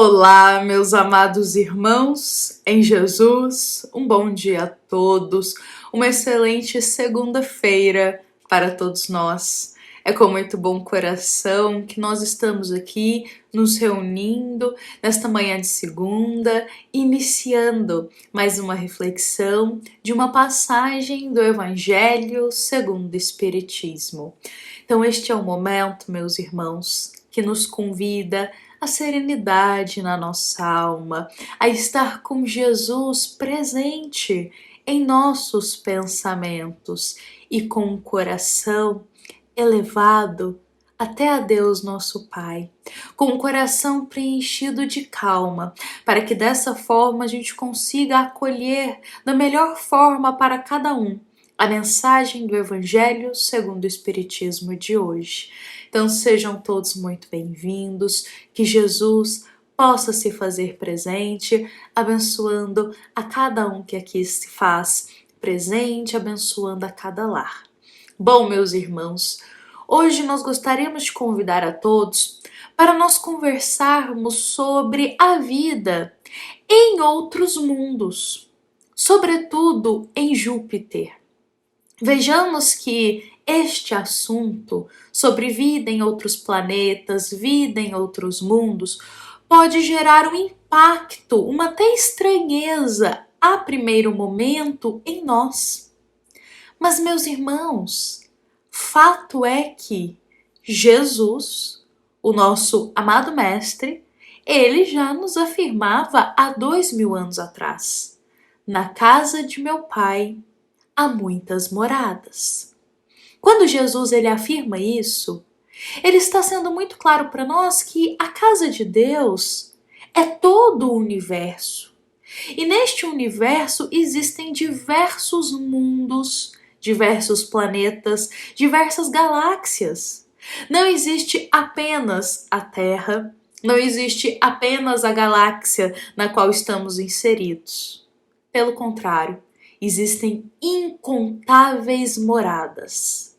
Olá, meus amados irmãos em Jesus, um bom dia a todos, uma excelente segunda-feira para todos nós. É com muito bom coração que nós estamos aqui nos reunindo nesta manhã de segunda, iniciando mais uma reflexão de uma passagem do Evangelho segundo o Espiritismo. Então este é o momento, meus irmãos, que nos convida a serenidade na nossa alma, a estar com Jesus presente em nossos pensamentos e com o coração elevado até a Deus nosso Pai, com o coração preenchido de calma, para que dessa forma a gente consiga acolher da melhor forma para cada um a mensagem do Evangelho segundo o Espiritismo de hoje. Então sejam todos muito bem-vindos, que Jesus possa se fazer presente, abençoando a cada um que aqui se faz presente, abençoando a cada lar. Bom, meus irmãos, hoje nós gostaríamos de convidar a todos para nós conversarmos sobre a vida em outros mundos, sobretudo em Júpiter. Vejamos que este assunto sobre vida em outros planetas, vida em outros mundos, pode gerar um impacto, uma até estranheza a primeiro momento em nós. Mas, meus irmãos, fato é que Jesus, o nosso amado Mestre, ele já nos afirmava há 2000 anos atrás: na casa de meu Pai há muitas moradas. Quando Jesus ele afirma isso, ele está sendo muito claro para nós que a casa de Deus é todo o universo. E neste universo existem diversos mundos, diversos planetas, diversas galáxias. Não existe apenas a Terra, não existe apenas a galáxia na qual estamos inseridos. Pelo contrário, existem incontáveis moradas,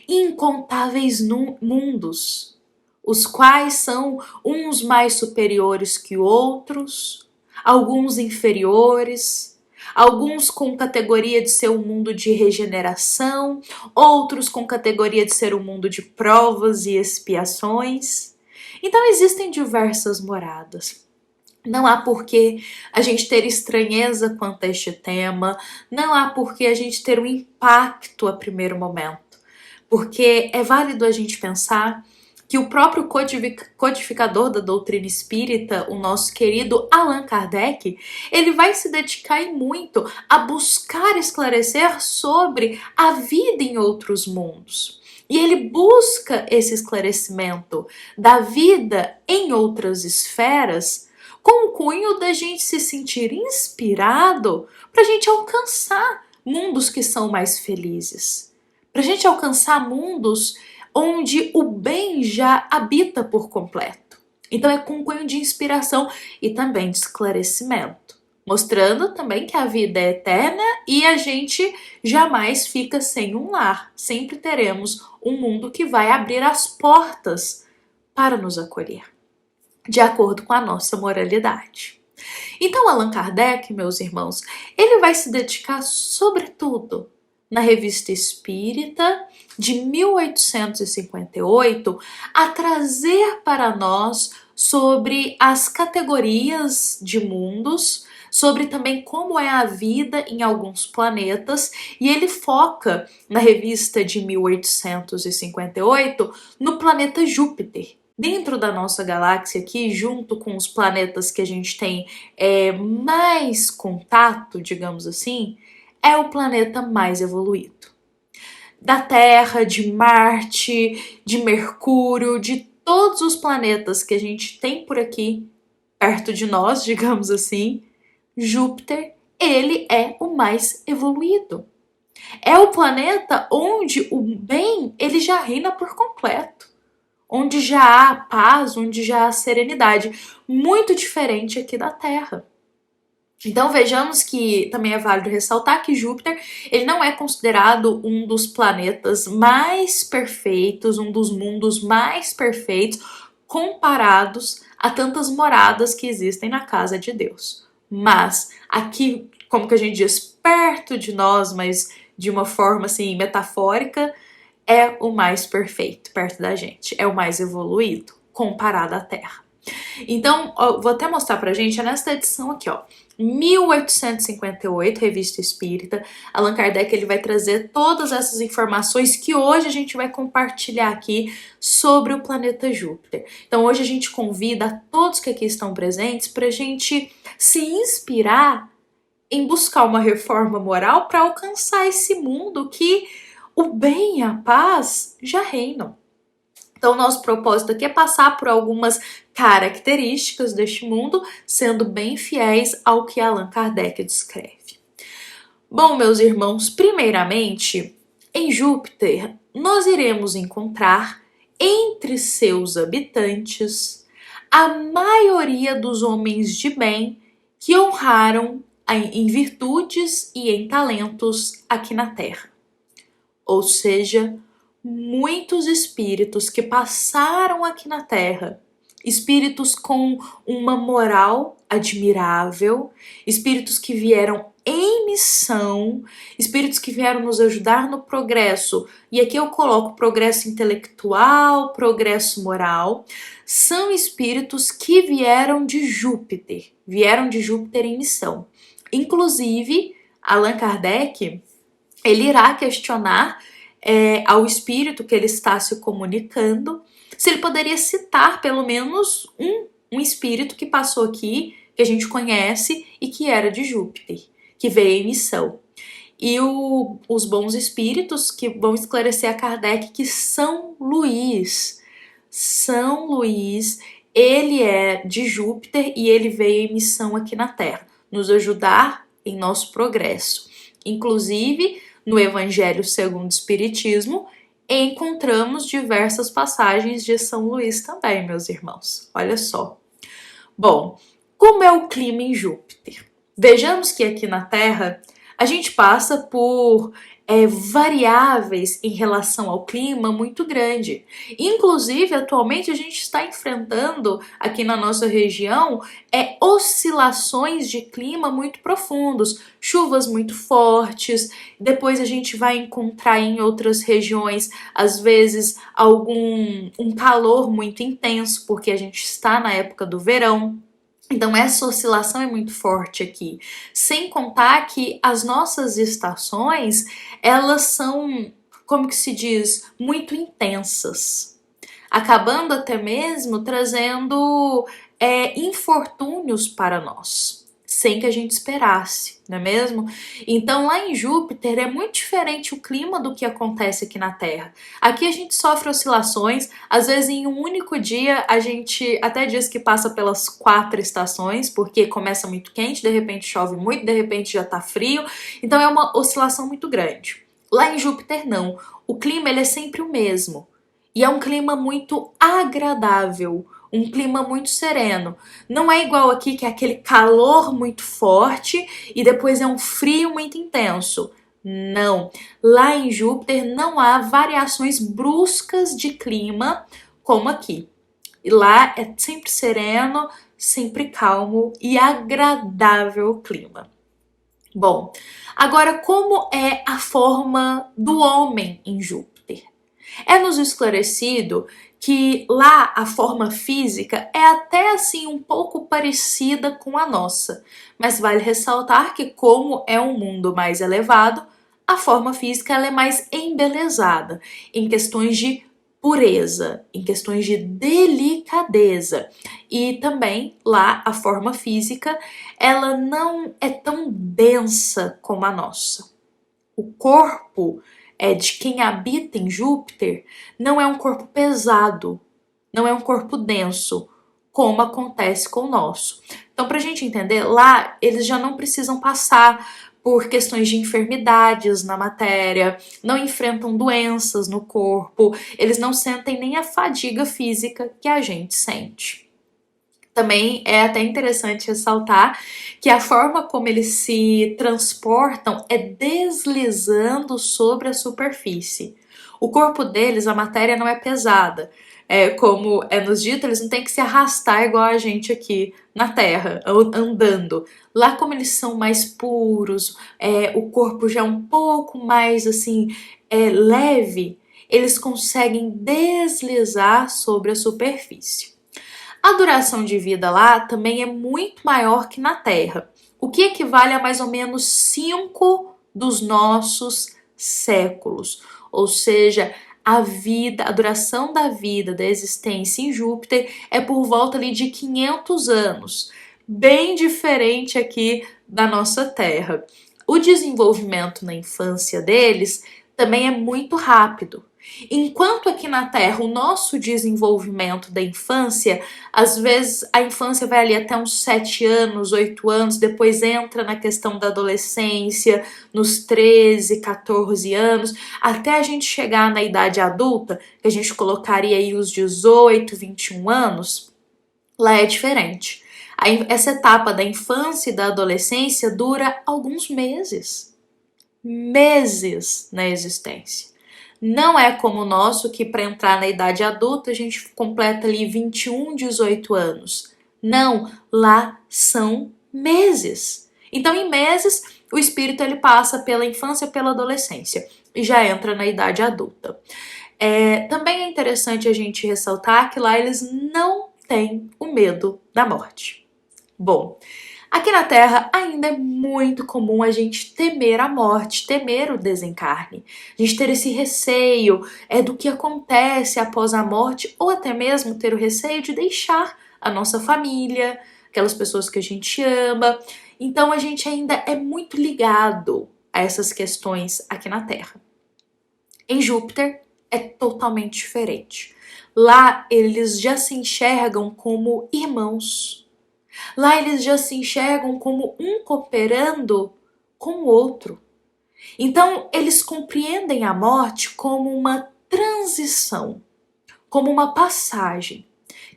incontáveis mundos, os quais são uns mais superiores que outros, alguns inferiores, alguns com categoria de ser um mundo de regeneração, outros com categoria de ser um mundo de provas e expiações. Então existem diversas moradas. Não há por que a gente ter estranheza quanto a este tema, não há por que a gente ter um impacto a primeiro momento, porque é válido a gente pensar que o próprio codificador da doutrina espírita, o nosso querido Allan Kardec, ele vai se dedicar muito a buscar esclarecer sobre a vida em outros mundos. E ele busca esse esclarecimento da vida em outras esferas com o cunho da gente se sentir inspirado para a gente alcançar mundos que são mais felizes, para a gente alcançar mundos onde o bem já habita por completo. Então é com cunho de inspiração e também de esclarecimento, mostrando também que a vida é eterna e a gente jamais fica sem um lar. Sempre teremos um mundo que vai abrir as portas para nos acolher, de acordo com a nossa moralidade. Então Allan Kardec, meus irmãos, ele vai se dedicar sobretudo na Revista Espírita de 1858 a trazer para nós sobre as categorias de mundos, sobre também como é a vida em alguns planetas, e ele foca na revista de 1858 no planeta Júpiter. Dentro da nossa galáxia aqui, junto com os planetas que a gente tem mais contato, digamos assim, é o planeta mais evoluído. Da Terra, de Marte, de Mercúrio, de todos os planetas que a gente tem por aqui, perto de nós, digamos assim, Júpiter, ele é o mais evoluído. É o planeta onde o bem, ele já reina por completo, onde já há paz, onde já há serenidade, muito diferente aqui da Terra. Então vejamos que também é válido ressaltar que Júpiter ele não é considerado um dos planetas mais perfeitos, um dos mundos mais perfeitos, comparados a tantas moradas que existem na casa de Deus. Mas aqui, como que a gente diz, perto de nós, mas de uma forma assim metafórica, é o mais perfeito perto da gente, é o mais evoluído comparado à Terra. Então, ó, vou até mostrar pra gente, é nessa edição aqui, ó, 1858, Revista Espírita. Allan Kardec ele vai trazer todas essas informações que hoje a gente vai compartilhar aqui sobre o planeta Júpiter. Então hoje a gente convida a todos que aqui estão presentes pra gente se inspirar em buscar uma reforma moral para alcançar esse mundo que o bem e a paz já reinam. Então, nosso propósito aqui é passar por algumas características deste mundo, sendo bem fiéis ao que Allan Kardec descreve. Bom, meus irmãos, primeiramente, em Júpiter, nós iremos encontrar entre seus habitantes a maioria dos homens de bem que honraram em virtudes e em talentos aqui na Terra. Ou seja, muitos espíritos que passaram aqui na Terra, espíritos com uma moral admirável, espíritos que vieram em missão, espíritos que vieram nos ajudar no progresso, e aqui eu coloco progresso intelectual, progresso moral, são espíritos que vieram de Júpiter em missão. Inclusive, Allan Kardec, ele irá questionar ao espírito que ele está se comunicando, se ele poderia citar pelo menos um espírito que passou aqui, que a gente conhece e que era de Júpiter, que veio em missão. E os bons espíritos que vão esclarecer a Kardec que São Luís, ele é de Júpiter e ele veio em missão aqui na Terra, nos ajudar em nosso progresso. Inclusive, no Evangelho segundo o Espiritismo, encontramos diversas passagens de São Luís também, meus irmãos. Olha só. Bom, como é o clima em Júpiter? Vejamos que aqui na Terra a gente passa por variáveis em relação ao clima muito grande. Inclusive, atualmente a gente está enfrentando aqui na nossa região oscilações de clima muito profundos, chuvas muito fortes. Depois a gente vai encontrar em outras regiões, às vezes, um calor muito intenso, porque a gente está na época do verão. Então essa oscilação é muito forte aqui, sem contar que as nossas estações, elas são, como que se diz, muito intensas, acabando até mesmo trazendo infortúnios para nós, sem que a gente esperasse, não é mesmo? Então lá em Júpiter é muito diferente o clima do que acontece aqui na Terra. Aqui a gente sofre oscilações, às vezes em um único dia a gente até diz que passa pelas 4 estações, porque começa muito quente, de repente chove muito, de repente já tá frio, então é uma oscilação muito grande. Lá em Júpiter não, o clima ele é sempre o mesmo, e é um clima muito agradável, um clima muito sereno. Não é igual aqui que é aquele calor muito forte e depois é um frio muito intenso. Não. Lá em Júpiter não há variações bruscas de clima como aqui. E lá é sempre sereno, sempre calmo e agradável o clima. Bom, agora como é a forma do homem em Júpiter? É-nos esclarecido que lá a forma física é até assim um pouco parecida com a nossa, mas vale ressaltar que como é um mundo mais elevado, a forma física ela é mais embelezada em questões de pureza, em questões de delicadeza. E também lá a forma física ela não é tão densa como a nossa. O corpo de quem habita em Júpiter não é um corpo pesado, não é um corpo denso, como acontece com o nosso. Então, para a gente entender, lá eles já não precisam passar por questões de enfermidades na matéria, não enfrentam doenças no corpo, eles não sentem nem a fadiga física que a gente sente. Também é até interessante ressaltar que a forma como eles se transportam é deslizando sobre a superfície. O corpo deles, a matéria não é pesada. Como é nos dito, eles não têm que se arrastar igual a gente aqui na Terra, andando. Lá, como eles são mais puros, o corpo já é um pouco mais assim, leve, eles conseguem deslizar sobre a superfície. A duração de vida lá também é muito maior que na Terra, o que equivale a mais ou menos 5 dos nossos séculos. Ou seja, a duração da vida, da existência em Júpiter é por volta ali de 500 anos, bem diferente aqui da nossa Terra. O desenvolvimento na infância deles também é muito rápido. Enquanto aqui na Terra o nosso desenvolvimento da infância, às vezes a infância vai ali até uns 7 anos, 8 anos, depois entra na questão da adolescência, nos 13, 14 anos, até a gente chegar na idade adulta, que a gente colocaria aí os 18, 21 anos, lá é diferente. Essa etapa da infância e da adolescência dura alguns meses. Meses na existência. Não é como o nosso, que para entrar na idade adulta a gente completa ali 21, 18 anos. Não, lá são meses. Então, em meses, o espírito ele passa pela infância, pela adolescência e já entra na idade adulta. Também é interessante a gente ressaltar que lá eles não têm o medo da morte. Bom, aqui na Terra ainda é muito comum a gente temer a morte, temer o desencarne. A gente ter esse receio do que acontece após a morte, ou até mesmo ter o receio de deixar a nossa família, aquelas pessoas que a gente ama. Então a gente ainda é muito ligado a essas questões aqui na Terra. Em Júpiter é totalmente diferente. Lá eles já se enxergam como irmãos. Lá eles já se enxergam como um cooperando com o outro. Então eles compreendem a morte como uma transição, como uma passagem,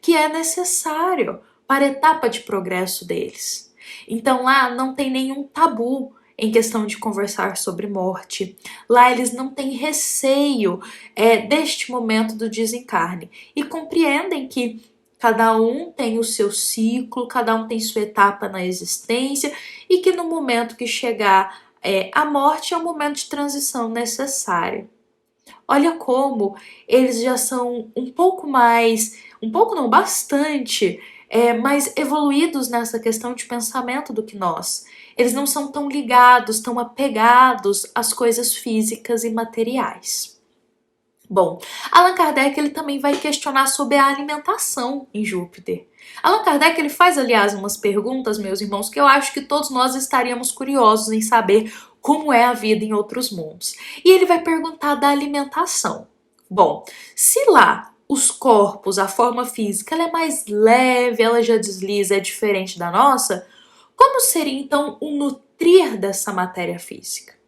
que é necessário para a etapa de progresso deles. Então lá não tem nenhum tabu em questão de conversar sobre morte. Lá eles não têm receio deste momento do desencarne e compreendem que cada um tem o seu ciclo, cada um tem sua etapa na existência e que no momento que chegar a morte é um momento de transição necessário. Olha como eles já são um pouco não, bastante, mais evoluídos nessa questão de pensamento do que nós. Eles não são tão ligados, tão apegados às coisas físicas e materiais. Bom, Allan Kardec ele também vai questionar sobre a alimentação em Júpiter. Allan Kardec ele faz, aliás, umas perguntas, meus irmãos, que eu acho que todos nós estaríamos curiosos em saber como é a vida em outros mundos. E ele vai perguntar da alimentação. Bom, se lá os corpos, a forma física, ela é mais leve, ela já desliza, é diferente da nossa, como seria então o nutrir dessa matéria física?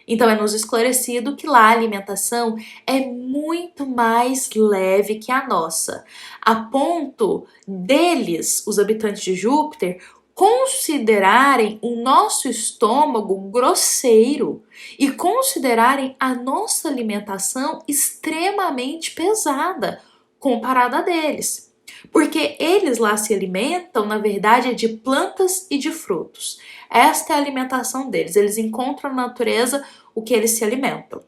Então é nos esclarecido que lá a alimentação é muito mais leve que a nossa, a ponto deles, os habitantes de Júpiter, considerarem o nosso estômago grosseiro e considerarem a nossa alimentação extremamente pesada comparada a deles. Porque eles lá se alimentam, na verdade, de plantas e de frutos. Esta é a alimentação deles. Eles encontram na natureza o que eles se alimentam.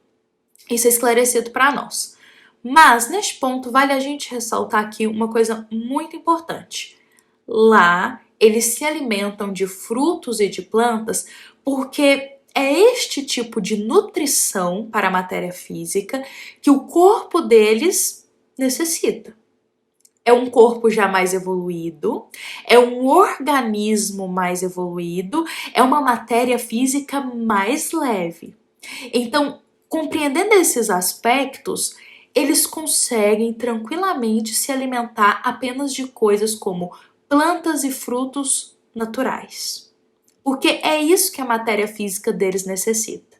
Isso é esclarecido para nós. Mas, neste ponto, vale a gente ressaltar aqui uma coisa muito importante. Lá, eles se alimentam de frutos e de plantas porque é este tipo de nutrição para a matéria física que o corpo deles necessita. É um corpo já mais evoluído, é um organismo mais evoluído, é uma matéria física mais leve. Então, compreendendo esses aspectos, eles conseguem tranquilamente se alimentar apenas de coisas como plantas e frutos naturais. Porque é isso que a matéria física deles necessita.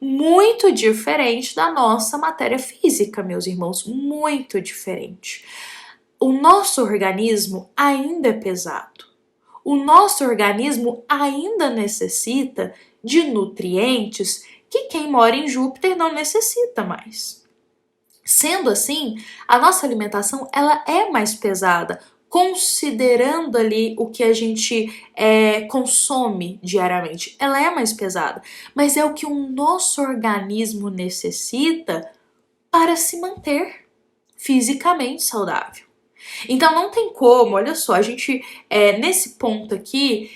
Muito diferente da nossa matéria física, meus irmãos, muito diferente. o nosso organismo ainda é pesado. O nosso organismo ainda necessita de nutrientes que quem mora em Júpiter não necessita mais. Sendo assim, a nossa alimentação ela é mais pesada, considerando ali o que a gente consome diariamente. Ela é mais pesada, mas é o que o nosso organismo necessita para se manter fisicamente saudável. Então não tem como, olha só, a gente nesse ponto aqui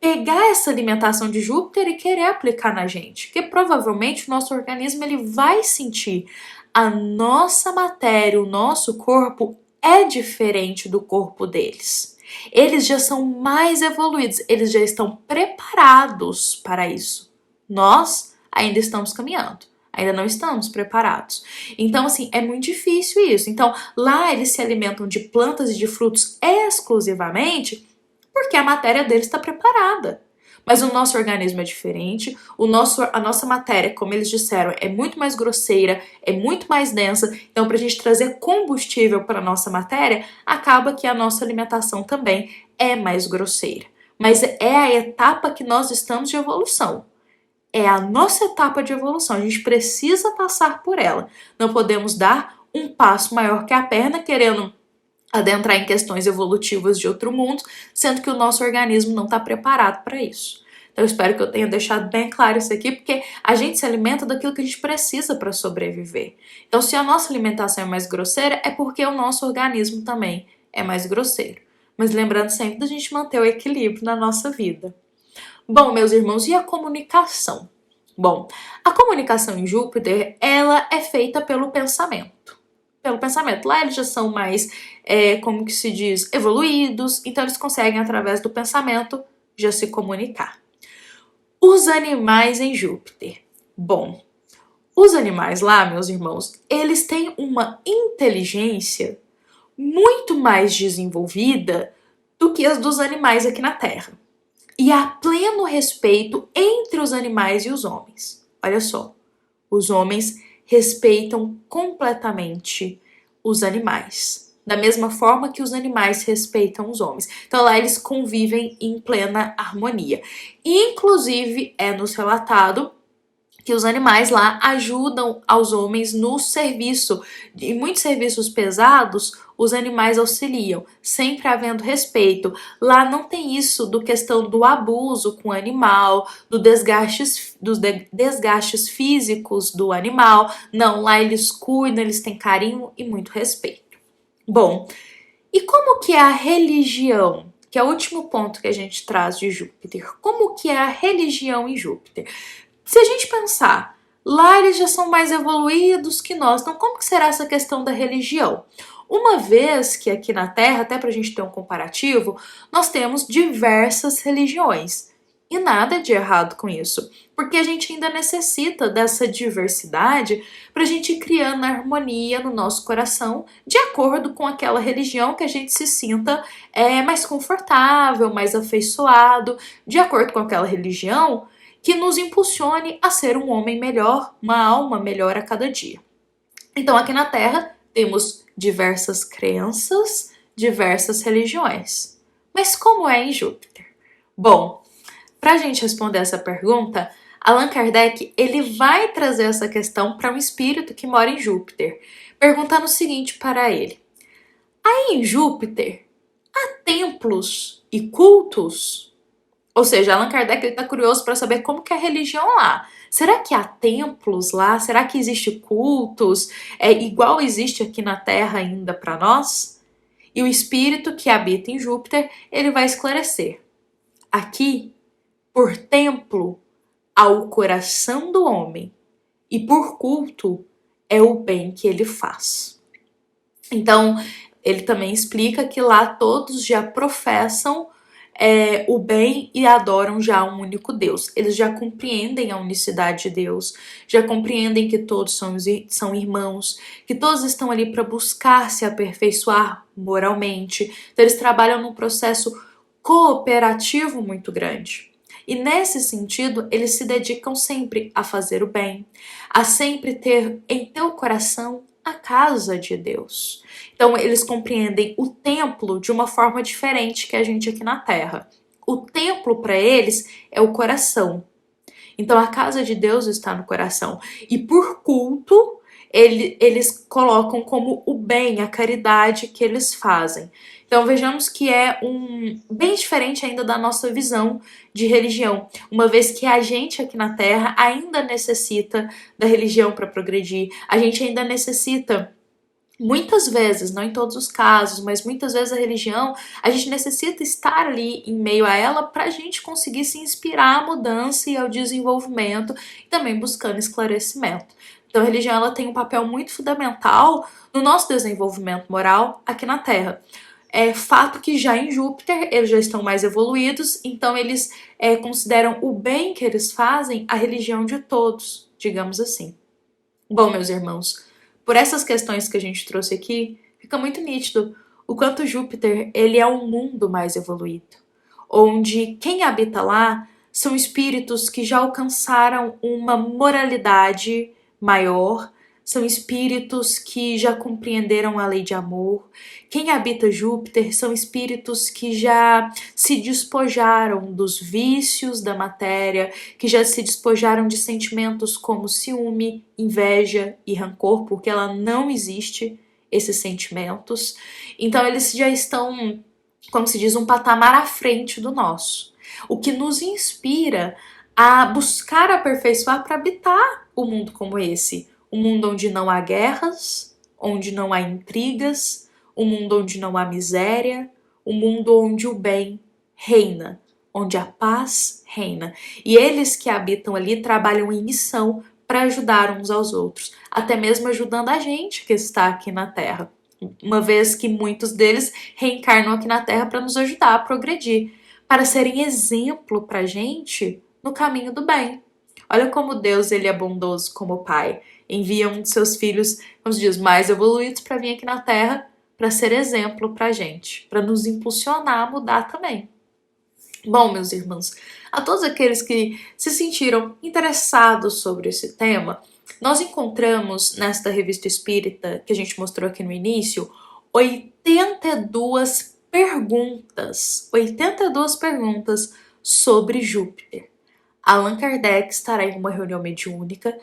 pegar essa alimentação de Júpiter e querer aplicar na gente, porque provavelmente o nosso organismo ele vai sentir a nossa matéria, o nosso corpo é diferente do corpo deles. Eles já são mais evoluídos, eles já estão preparados para isso. Nós ainda estamos caminhando. Ainda não estamos preparados. Então, assim, é muito difícil isso. Então, lá eles se alimentam de plantas e de frutos exclusivamente porque a matéria deles está preparada. Mas o nosso organismo é diferente, a nossa matéria, como eles disseram, é muito mais grosseira, é muito mais densa. Então, para a gente trazer combustível para a nossa matéria, acaba que a nossa alimentação também é mais grosseira. Mas é a etapa que nós estamos de evolução. É a nossa etapa de evolução, a gente precisa passar por ela. Não podemos dar um passo maior que a perna querendo adentrar em questões evolutivas de outro mundo, sendo que o nosso organismo não está preparado para isso. Então eu espero que eu tenha deixado bem claro isso aqui, porque a gente se alimenta daquilo que a gente precisa para sobreviver. Então se a nossa alimentação é mais grosseira, é porque o nosso organismo também é mais grosseiro. Mas lembrando sempre da gente manter o equilíbrio na nossa vida. Bom, meus irmãos, e a comunicação? Bom, a comunicação em Júpiter, ela é feita pelo pensamento. Pelo pensamento. Lá eles já são mais, como que se diz, evoluídos, então eles conseguem, através do pensamento, já se comunicar. Os animais em Júpiter. Bom, os animais lá, meus irmãos, eles têm uma inteligência muito mais desenvolvida do que as dos animais aqui na Terra. E há pleno respeito entre os animais e os homens. Olha só, os homens respeitam completamente os animais, da mesma forma que os animais respeitam os homens. Então lá eles convivem em plena harmonia. Inclusive é nos relatado que os animais lá ajudam aos homens no serviço. Em muitos serviços pesados, os animais auxiliam, sempre havendo respeito. Lá não tem isso do questão do abuso com o animal, dos desgastes físicos do animal. Não, lá eles cuidam, eles têm carinho e muito respeito. Bom, e como que é a religião? Que é o último ponto que a gente traz de Júpiter. Como que é a religião em Júpiter? Se a gente pensar, lá eles já são mais evoluídos que nós, então como que será essa questão da religião? Uma vez que aqui na Terra, até para a gente ter um comparativo, nós temos diversas religiões. E nada de errado com isso, porque a gente ainda necessita dessa diversidade para a gente ir criando harmonia no nosso coração, de acordo com aquela religião que a gente se sinta mais confortável, mais afeiçoado, de acordo com aquela religião que nos impulsione a ser um homem melhor, uma alma melhor a cada dia. Então aqui na Terra temos diversas crenças, diversas religiões. Mas como é em Júpiter? Bom, para a gente responder essa pergunta, Allan Kardec ele vai trazer essa questão para um espírito que mora em Júpiter, perguntando o seguinte para ele: aí em Júpiter há templos e cultos? Ou seja, Allan Kardec está curioso para saber como que é a religião lá. Será que há templos lá? Será que existe cultos? Igual existe aqui na Terra ainda para nós? E o espírito que habita em Júpiter, ele vai esclarecer. Aqui, por templo, há o coração do homem. E por culto, é o bem que ele faz. Então, ele também explica que lá todos já professam o bem e adoram já um único Deus. Eles já compreendem a unicidade de Deus, já compreendem que todos são irmãos, que todos estão ali para buscar se aperfeiçoar moralmente. Então eles trabalham num processo cooperativo muito grande. E nesse sentido, eles se dedicam sempre a fazer o bem, a sempre ter em teu coração a casa de Deus. Então eles compreendem o templo de uma forma diferente que a gente aqui na Terra. O templo para eles é o coração. Então a casa de Deus está no coração. E por culto, eles colocam como o bem, a caridade que eles fazem. Então vejamos que é bem diferente ainda da nossa visão de religião, uma vez que a gente aqui na Terra ainda necessita da religião para progredir, a gente ainda necessita. Muitas vezes, não em todos os casos, mas muitas vezes a religião, a gente necessita estar ali em meio a ela para a gente conseguir se inspirar à mudança e ao desenvolvimento e também buscando esclarecimento. Então a religião ela tem um papel muito fundamental no nosso desenvolvimento moral aqui na Terra. É fato que já em Júpiter eles já estão mais evoluídos, então eles consideram o bem que eles fazem a religião de todos, digamos assim. Bom, meus irmãos, por essas questões que a gente trouxe aqui, fica muito nítido o quanto Júpiter ele é um mundo mais evoluído, onde quem habita lá são espíritos que já alcançaram uma moralidade maior, são espíritos que já compreenderam a lei de amor. Quem habita Júpiter são espíritos que já se despojaram dos vícios da matéria, que já se despojaram de sentimentos como ciúme, inveja e rancor, porque ela não existe, esses sentimentos. Então eles já estão, como se diz, um patamar à frente do nosso. O que nos inspira a buscar aperfeiçoar para habitar o mundo como esse. Um mundo onde não há guerras, onde não há intrigas, um mundo onde não há miséria, um mundo onde o bem reina, onde a paz reina. E eles que habitam ali trabalham em missão para ajudar uns aos outros, até mesmo ajudando a gente que está aqui na Terra, uma vez que muitos deles reencarnam aqui na Terra para nos ajudar a progredir, para serem exemplo para a gente no caminho do bem. Olha como Deus ele é bondoso como Pai. Envia um de seus filhos, vamos dizer, mais evoluídos para vir aqui na Terra para ser exemplo para a gente, para nos impulsionar a mudar também. Bom, meus irmãos, a todos aqueles que se sentiram interessados sobre esse tema, nós encontramos nesta revista espírita que a gente mostrou aqui no início 82 perguntas sobre Júpiter. Allan Kardec estará em uma reunião mediúnica,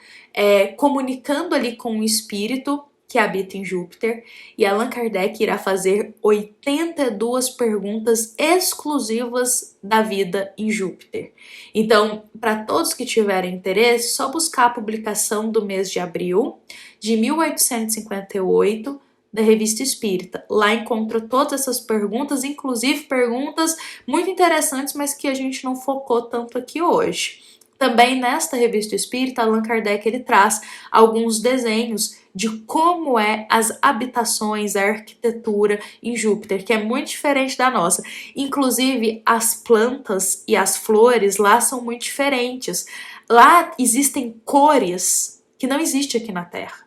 comunicando ali com o espírito que habita em Júpiter, e Allan Kardec irá fazer 82 perguntas exclusivas da vida em Júpiter. Então, para todos que tiverem interesse, só buscar a publicação do mês de abril de 1858, da Revista Espírita. Lá encontra todas essas perguntas, inclusive perguntas muito interessantes, mas que a gente não focou tanto aqui hoje. Também nesta Revista Espírita, Allan Kardec ele traz alguns desenhos de como é as habitações, a arquitetura em Júpiter, que é muito diferente da nossa. Inclusive, as plantas e as flores lá são muito diferentes. Lá existem cores que não existem aqui na Terra.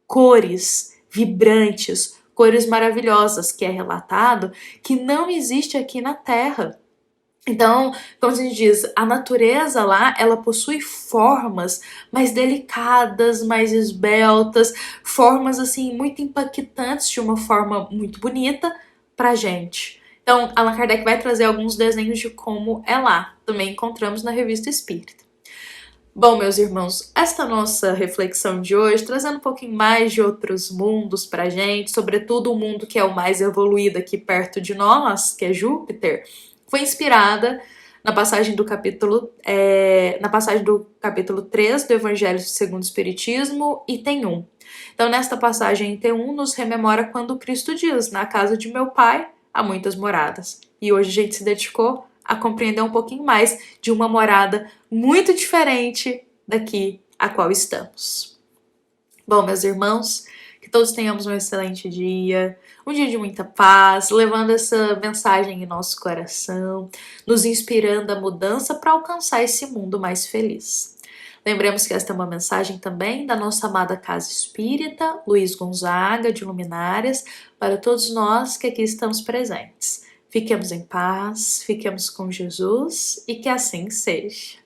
Cores vibrantes, cores maravilhosas, que é relatado que não existe aqui na Terra. Então, como a gente diz, a natureza lá, ela possui formas mais delicadas, mais esbeltas, formas assim muito impactantes de uma forma muito bonita pra gente. Então, Allan Kardec vai trazer alguns desenhos de como é lá. Também encontramos na Revista Espírita. Bom, meus irmãos, esta nossa reflexão de hoje, trazendo um pouquinho mais de outros mundos pra gente, sobretudo o mundo que é o mais evoluído aqui perto de nós, que é Júpiter, foi inspirada na passagem do capítulo 3 do Evangelho segundo o Espiritismo, item 1. Então, nesta passagem, item 1, nos rememora quando Cristo diz, na casa de meu Pai há muitas moradas. E hoje a gente se dedicou a compreender um pouquinho mais de uma morada muito diferente daqui a qual estamos. Bom, meus irmãos, que todos tenhamos um excelente dia, um dia de muita paz, levando essa mensagem em nosso coração, nos inspirando a mudança para alcançar esse mundo mais feliz. Lembremos que esta é uma mensagem também da nossa amada Casa Espírita, Luiz Gonzaga, de Luminárias, para todos nós que aqui estamos presentes. Fiquemos em paz, fiquemos com Jesus e que assim seja.